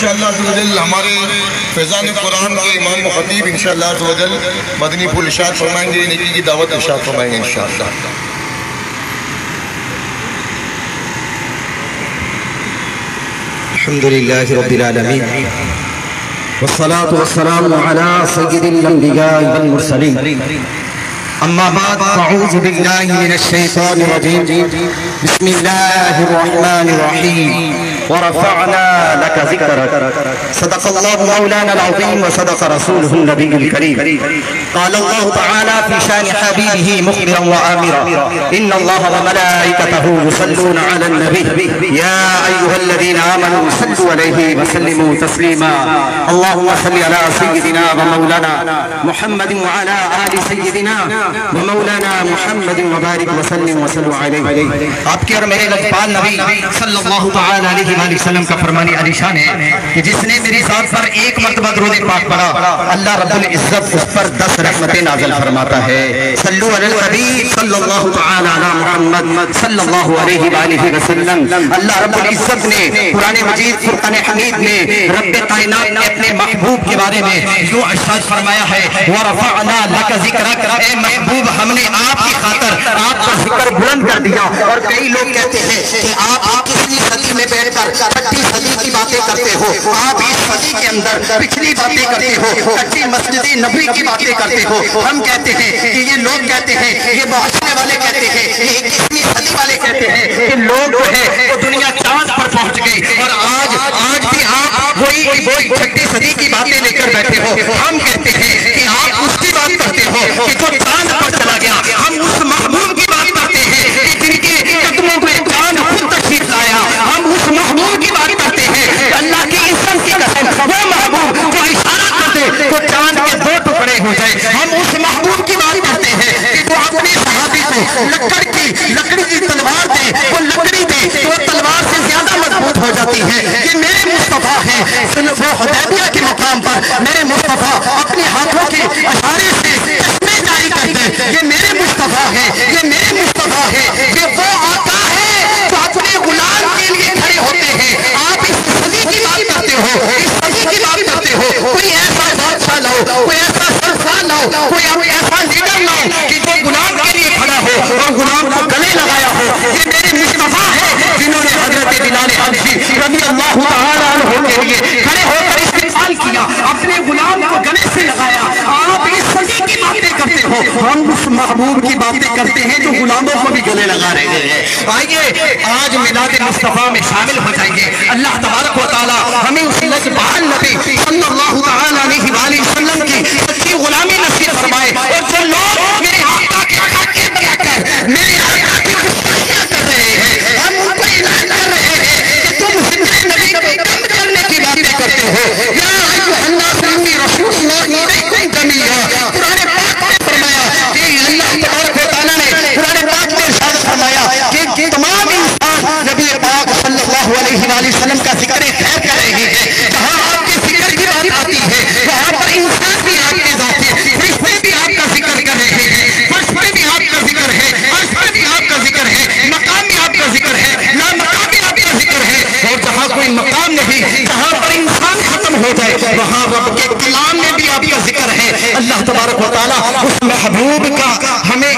انشاءاللہ ہمارے فیضان قرآن کے امام و خطیب انشاءاللہ مدنی پھول ارشاد فرمائیں گے، نیکی کی دعوت ارشاد فرمائیں گے انشاءاللہ۔ الحمدللہ رب العالمین والصلاة والسلام على سید الانبیاء والمرسلین، اما بعد فاعوذ باللہ من الشیطان الرجیم، بسم اللہ الرحمن الرحیم، ورفعنا لك ذکرک، صدق اللہ مولانا العظیم وصدق رسولہ النبی الکریم۔ قال اللہ تعالی فی شان حبیبہ مخبرا وآمرا، ان اللہ وملائکتہ یصلون علی النبی یا ایہا الذین آمنوا صلوا علیہ وسلموا تسلیما۔ اللہم صل علی سیدنا ومولانا محمد وعلی آل سیدنا ومولانا محمد وبارک وسلم وسلم علیہ۔ آپ کے اور میرے لجپال نبی صلی اللہ تعالی علیہ وآلہ وسلم کا فرمانی علی شان ہے کہ جس نے میری ذات پر ایک مرتبہ درود پاک پڑھا، اللہ رب العزت اس پر 10 رحمتیں نازل فرماتا ہے۔ صلو علی النبی صلی اللہ تعالی علی محمد صلی اللہ علیہ وآلہ وسلم۔ اللہ رب العزت نے قرآن مجید فرقان حمید میں رب کائنات نے اپنے محبوب کے بارے میں یوں ارشاد فرمایا ہے، وَرَفَعْنَا لَكَ ذِكْرَكَ، اے محبوب ہم نے آپ کی خاطر آپ کا ذکر بلند کر دیا۔ اور کئی لوگ کہتے ہیں کہ آپ 21ویں صدی میں بیٹھ کر 6ٹھی صدی کی باتیں کرتے ہو، آپ اس صدی کے اندر پچھلی باتیں کرتے ہو، کچی مسجد نبی کی باتیں کرتے ہو۔ ہم کہتے ہیں کہ یہ لوگ کہتے ہیں، یہ معاشرے والے کہتے ہیں، یہ 21ویں صدی والے کہتے ہیں کہ لوگ جو ہے وہ دنیا چاند پر پہنچ گئی، اور آج بھی آپ وہی 6ٹھی صدی کی باتیں لے کر بیٹھے ہو۔ ہم کہتے ہیں کہ آپ اس کی بات کرتے ہو کہ جو چاند پر چلا گیا، ہم اس محبوب کی بات کرتے ہیں کہ جن کے قدموں میں چاند خود تشریف لایا، ہم اس محبوب کی بات کرتے ہیں کہ اللہ کی عزت کی قسم وہ محبوب جو اشارہ کرتے تو چاند کے 2 ٹکڑے ہو جائے، ہم اس محبوب کی بات کرتے ہیں کہ جو اپنے صحابی کو لکڑی کی تلوار دے، وہ لکڑی دے تو تلوار سے زیادہ مضبوط ہو جاتی ہے۔ یہ میرے مصطفیٰ ہیں، وہ حدیبیہ کے مقام پر میرے مصطفیٰ اپنے ہاتھوں کے اشارے سے چشمے جاری کرتے ہیں۔ یہ میرے مصطفیٰ ہیں، یہ میرے مصطفیٰ ہیں، یہ وہ آقا ہے جو اپنے غلام کے لیے کھڑے ہوتے ہیں۔ آپ اس صدی کی بات کرتے ہو، اس صدی کی بات کرتے ہو، کوئی ایسا بادشاہ لاؤ، کوئی ایسا سرفراز لاؤ، کوئی ایسا لیڈر لاؤ کہ جو غلام کے لیے کھڑا ہو اور غلام کو گلے لگایا ہو۔ یہ میرے مصطفیٰ ہیں جنہوں نے حضرت بلال حبشی رضی اللہ تعالی عنہ کے لیے کھڑے ہو کر استقبال کیا، اپنے غلام کو گلے سے لگایا۔ آپ اس صدی کی باتیں کرتے ہو، ہم اس محبوب کی باتیں کرتے ہیں جو غلاموں کو بھی گلے لگا رہے ہیں۔ آئیے آج میلاد مصطفیٰ میں شامل ہو جائیے۔ اللہ تبارک و تعالی ہمیں اس لجپال نبی صلی اللہ تعالی علیہ وآلہ وسلم کی سچی غلامی نصیب فرمائے، اور جو لوگ میرے آقا کے حق کے کیا کر میرے آقا کی گستاخیاں کر رہے ہیں، ہم ان کو اعلان کر رہے ہیں کہ تم زندہ نبی کو کم کرنے کی باتیں کرتے ہو۔ یا ایھا الناس انی رسول اللہ الیکم جمیعا، قرآن پاک میں فرمایا کہ اللہ تبارک و تعالیٰ نے قرآن پاک میں ارشاد فرمایا کہ تمام انسان نبی پاک صلی اللہ علیہ وآلہ وسلم کا ذکر خیر کر رہے ہیں۔ جہاں آپ کے ذکر کی بات آتی ہے وہاں پر انسان بھی آپ کے ذات ہے، فرشتے بھی آپ کا ذکر کر رہے ہیں، فرش میں بھی آپ کا ذکر ہے، عرش میں بھی آپ کا ذکر ہے، مقام بھی آپ کا ذکر ہے، لا مقام بھی آپ کا ذکر ہے۔ اور جہاں کوئی مقام نہیں، جہاں پر انسان ختم ہو جائے وہاں رب کے کلام میں بھی آپ کا ذکر ہے۔ اللہ تبارک و تعالیٰ اس محبوب کا ہمیں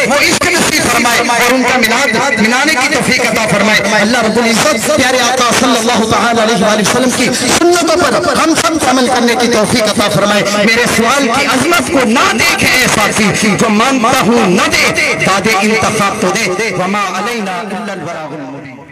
وہ عشق نصیب فرمائے اور ان کا منانے کی توفیق عطا فرمائے۔ اللہ رب العزت پیارے آقا صلی اللہ تعالی علیہ وآلہ وسلم کی سنتوں پر ہم سب عمل کرنے کی توفیق عطا فرمائے۔ میرے سوال کی عظمت کو نہ دیکھے اے ساتھی، جو مانتا ہوں نہ دے، دادے انتخاب تو دے، وما علینا الا البلاغ المبین۔